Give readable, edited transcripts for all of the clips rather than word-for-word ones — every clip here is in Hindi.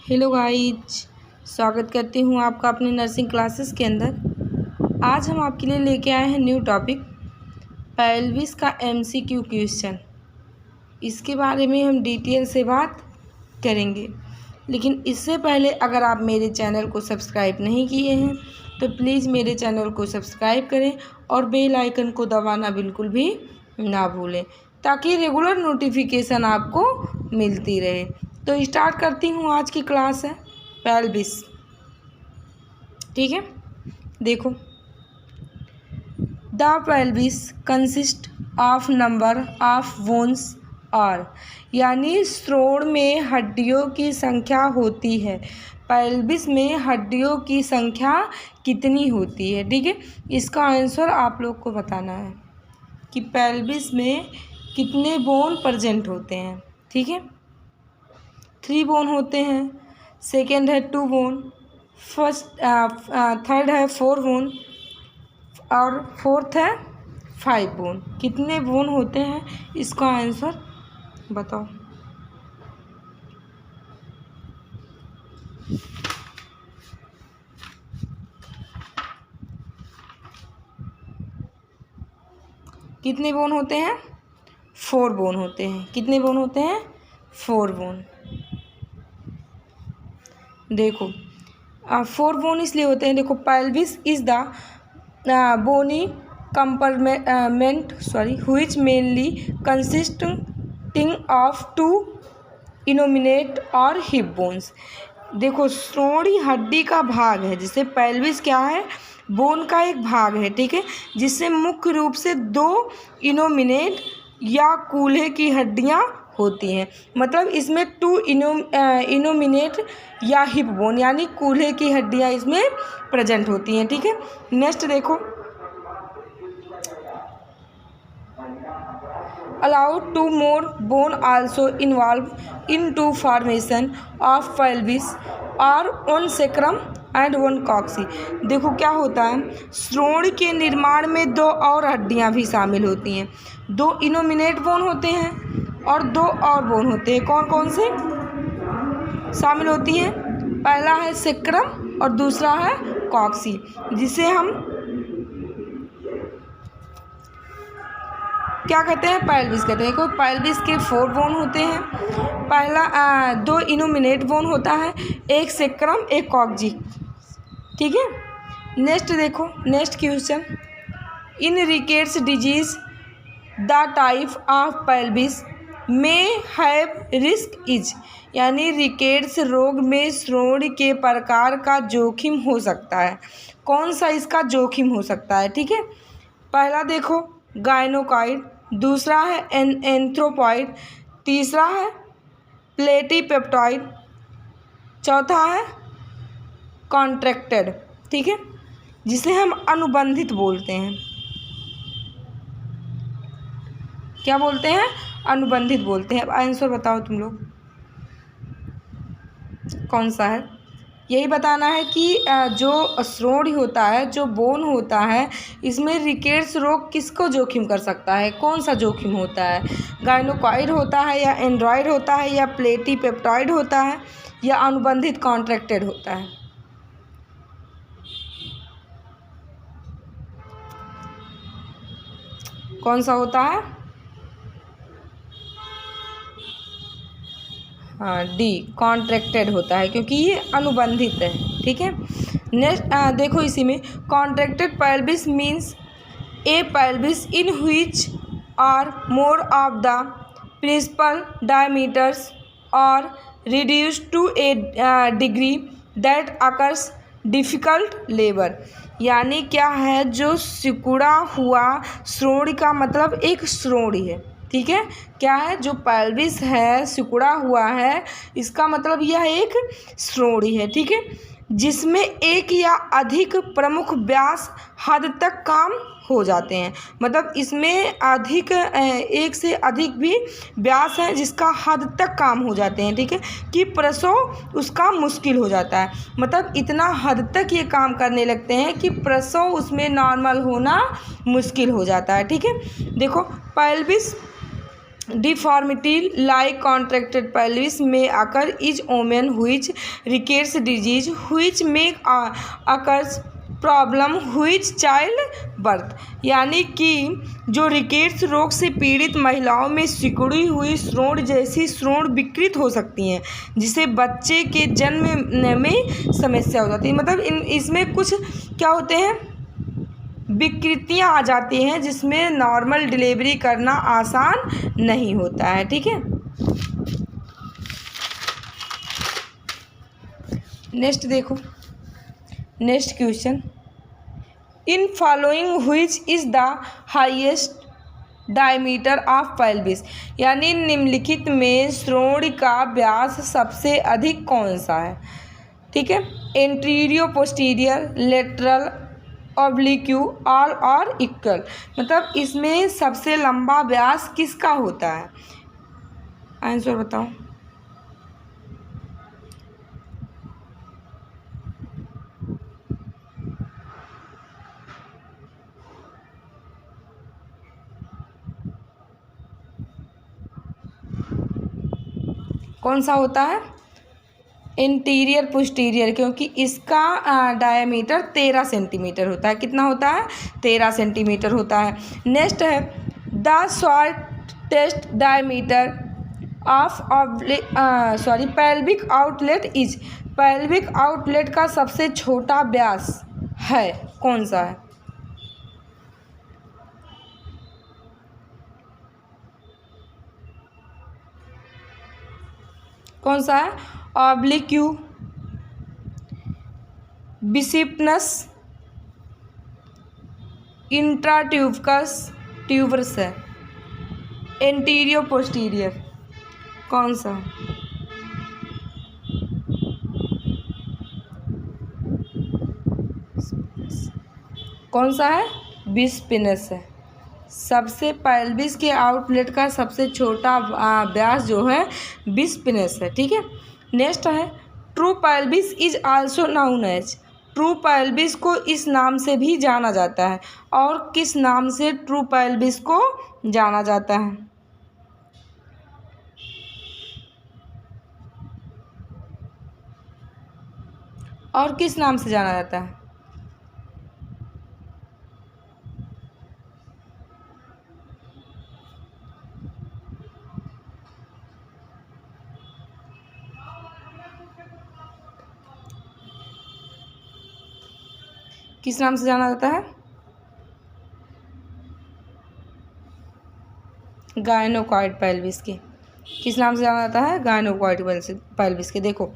हेलो गाइज, स्वागत करती हूँ आपका अपने नर्सिंग क्लासेस के अंदर। आज हम आपके लिए लेके आए हैं न्यू टॉपिक पेल्विस का एमसीक्यू क्वेश्चन। इसके बारे में हम डिटेल से बात करेंगे, लेकिन इससे पहले अगर आप मेरे चैनल को सब्सक्राइब नहीं किए हैं तो प्लीज़ मेरे चैनल को सब्सक्राइब करें और बेल आइकन को दबाना बिल्कुल भी ना भूलें, ताकि रेगुलर नोटिफिकेशन आपको मिलती रहे। तो स्टार्ट करती हूँ। आज की क्लास है पेल्विस, ठीक है। देखो, the pelvis consist of number of bones और यानी श्रोण में हड्डियों की संख्या होती है। पेल्विस में हड्डियों की संख्या कितनी होती है, ठीक है। इसका आंसर आप लोग को बताना है कि पेल्विस में कितने बोन प्रेजेंट होते हैं, ठीक है। 3 बोन होते हैं, सेकेंड है 2 बोन, थर्ड है 4 बोन और फोर्थ है 5 बोन। कितने बोन होते हैं, इसका आंसर बताओ। कितने बोन होते हैं? 4 बोन होते हैं। कितने बोन होते हैं? 4 बोन। देखो, 4 बोन इसलिए होते हैं, देखो, pelvis is the bony compartment which mainly consisting of 2 innominate और हिप बोन्स। देखो, श्रोणि हड्डी का भाग है, जिसे पेल्विस क्या है, बोन का एक भाग है, ठीक है, जिससे मुख्य रूप से 2 इनोमिनेट या कूल्हे की हड्डियां होती हैं। मतलब इसमें 2 इनोमिनेट या हिप बोन यानी कूल्हे की हड्डियां इसमें प्रेजेंट होती हैं, ठीक है। नेक्स्ट देखो, allowed 2 more bone also involved in to formation of pelvis और 1 sacrum and 1 coccyx। देखो क्या होता है, श्रोण के निर्माण में 2 और हड्डियां भी शामिल होती हैं। 2 इनोमिनेट बोन होते हैं और 2 और बोन होते हैं। कौन कौन से शामिल होती हैं? पहला है सेक्रम और दूसरा है कॉक्सी, जिसे हम क्या कहते हैं, पेल्विस कहते हैं। कोई पेल्विस के 4 बोन होते हैं। पहला 2 इनोमिनेट बोन होता है, एक सेक्रम एक कॉक्सी, ठीक है। नेक्स्ट देखो, next question, in rickets disease the type of pelvis में हैव रिस्क इज, यानी रिकेट्स रोग में श्रोण के प्रकार का जोखिम हो सकता है। कौन सा इसका जोखिम हो सकता है, ठीक है। पहला देखो गायनोकॉइड, दूसरा है एंथ्रोपॉइड, तीसरा है प्लेटीपेप्टॉइड, चौथा है कॉन्ट्रैक्टेड, ठीक है, जिसे हम अनुबंधित बोलते हैं। क्या बोलते हैं? अनुबंधित बोलते हैं। अब आंसर बताओ तुम लोग, कौन सा है। यही बताना है कि जो श्रोण होता है, जो बोन होता है, इसमें रिकेट्स रोग किसको जोखिम कर सकता है, कौन सा जोखिम होता है। गायनोकॉइड होता है या एंड्रॉइड होता है या प्लेटीपेप्टॉइड होता है या अनुबंधित कॉन्ट्रैक्टेड होता है। कौन सा होता है? हाँ, डी, कॉन्ट्रैक्टेड होता है, क्योंकि ये अनुबंधित है, ठीक है। नेक्स्ट देखो, इसी में contracted pelvis means a pelvis in which are more of the principal diameters और reduce to a degree that occurs difficult labour. यानी क्या है, जो सिकुड़ा हुआ श्रोण का मतलब एक श्रोण है, ठीक है। क्या है, जो पेल्विस है सिकुड़ा हुआ है, इसका मतलब यह एक श्रोणि है, ठीक है, जिसमें एक या अधिक प्रमुख व्यास हद तक काम हो जाते हैं। मतलब इसमें अधिक एक से अधिक भी व्यास है जिसका हद तक काम हो जाते हैं, ठीक है, कि प्रसव उसका मुश्किल हो जाता है। मतलब इतना हद तक ये काम करने लगते हैं कि प्रसव उसमें नॉर्मल होना मुश्किल हो जाता है, ठीक है। देखो, pelvis Deformity like contracted pelvis may occur in women which rickets disease which may occurs problem which child birth, यानी कि जो रिकेट्स रोग से पीड़ित महिलाओं में सिकुड़ी हुई श्रोण जैसी श्रोण विकृत हो सकती हैं, जिससे बच्चे के जन्म में समस्या हो जाती है। मतलब इसमें कुछ क्या होते हैं, विकृतियां आ जाती हैं जिसमें नॉर्मल डिलीवरी करना आसान नहीं होता है। ठीक है, नेक्स्ट देखो, next question, in following which is the highest diameter of pelvis, यानी निम्नलिखित में श्रोण का व्यास सबसे अधिक कौन सा है। ठीक है, एंटीरियो पोस्टीरियर, लेटरल, ऑब्लिक्यू, ऑल और इक्वल, मतलब इसमें सबसे लंबा व्यास किसका होता है। आंसर बताओ। कौन सा होता है, इंटीरियर पोस्टीरियर, क्योंकि इसका डायमीटर 13 सेंटीमीटर होता है। कितना होता है, 13 सेंटीमीटर होता है। नेक्स्ट है the shortest diameter of pelvic outlet is, pelvic outlet का सबसे छोटा व्यास है कौन सा है। कौन सा है, ऑब्लिक्यू, बिसिपनस, इंट्राट्यूबकस, ट्यूबरस है, एंटीरियो पोस्टीरियर, कौन सा है। कौन सा है, बिस्पिनस है। सबसे पेल्विस के आउटलेट का सबसे छोटा व्यास जो है बिस्पिनस है। ठीक है, नेक्स्ट है true pelvis is also known as, true pelvis को इस नाम से भी जाना जाता है। और किस नाम से ट्रू पेल्विस को जाना जाता है। और किस नाम से जाना जाता है। किस नाम से जाना जाता है, गायनोकॉइड पेल्विस के। किस नाम से जाना जाता है, गायनोकॉइड पेल्विस के। देखो,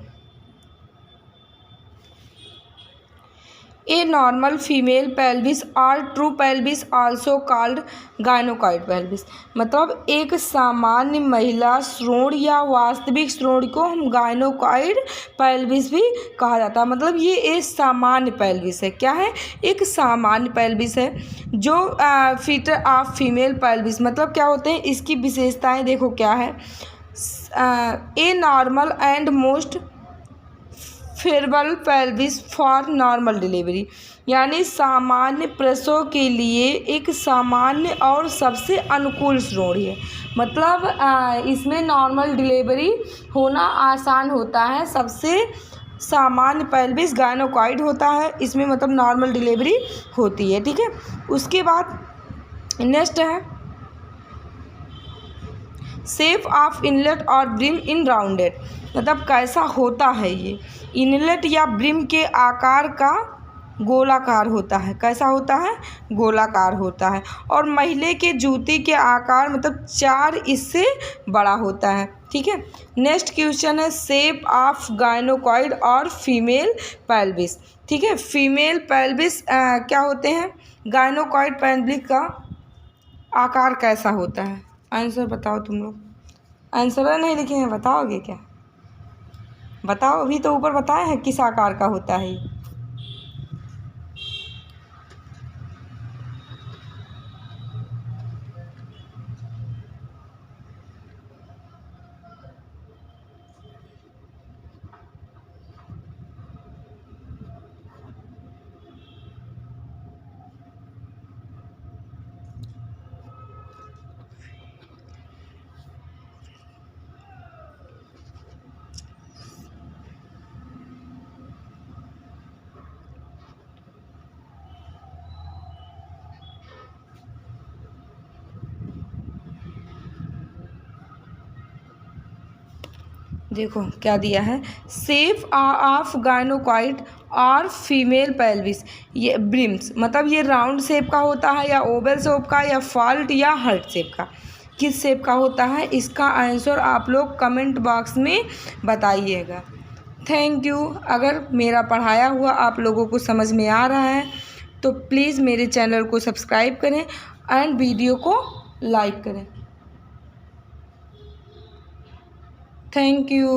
ए नॉर्मल फीमेल पेल्विस और true pelvis also called gynaecoid pelvis, मतलब एक सामान्य महिला श्रोण या वास्तविक श्रोण को हम गायनोकॉइड पेल्विस भी कहा जाता है। मतलब ये एक सामान्य पेल्विस है। क्या है, एक सामान्य पेल्विस है जो फीटर ऑफ फीमेल पेल्विस, मतलब क्या होते हैं इसकी विशेषताएं। देखो क्या है, a normal and most favourable pelvis for normal delivery, यानी सामान्य प्रसव के लिए एक सामान्य और सबसे अनुकूल श्रोण है। मतलब इसमें नॉर्मल डिलीवरी होना आसान होता है। सबसे सामान्य पेल्विस गायनोकॉइड होता है, इसमें मतलब नॉर्मल डिलीवरी होती है। ठीक है, उसके बाद नेक्स्ट है शेप ऑफ इनलेट और ब्रिम इन राउंडेड, मतलब कैसा होता है ये, इनलेट या ब्रिम के आकार का गोलाकार होता है। कैसा होता है, गोलाकार होता है। और महिला के जूते के आकार मतलब 4 इससे बड़ा होता है। ठीक है, नेक्स्ट क्वेश्चन है शेप ऑफ गायनोकॉइड और फीमेल पेल्विस। ठीक है, फीमेल पेल्विस क्या होते हैं, गायनोकॉइड पेल्विस का आकार कैसा होता है। आंसर बताओ तुम लोग। आंसर नहीं लिखे हैं, बताओगे क्या, बताओ। अभी तो ऊपर बताया है किस आकार का होता है। देखो क्या दिया है, शेप ऑफ गायनोकॉइड और फीमेल पेल्विस, ये ब्रिम्स, मतलब ये राउंड शेप का होता है या ओवल शेप का या फॉल्ट या हार्ट शेप का, किस शेप का होता है, इसका आंसर आप लोग कमेंट बॉक्स में बताइएगा। Thank you. अगर मेरा पढ़ाया हुआ आप लोगों को समझ में आ रहा है तो प्लीज़ मेरे चैनल को सब्सक्राइब करें एंड वीडियो को लाइक करें। Thank you.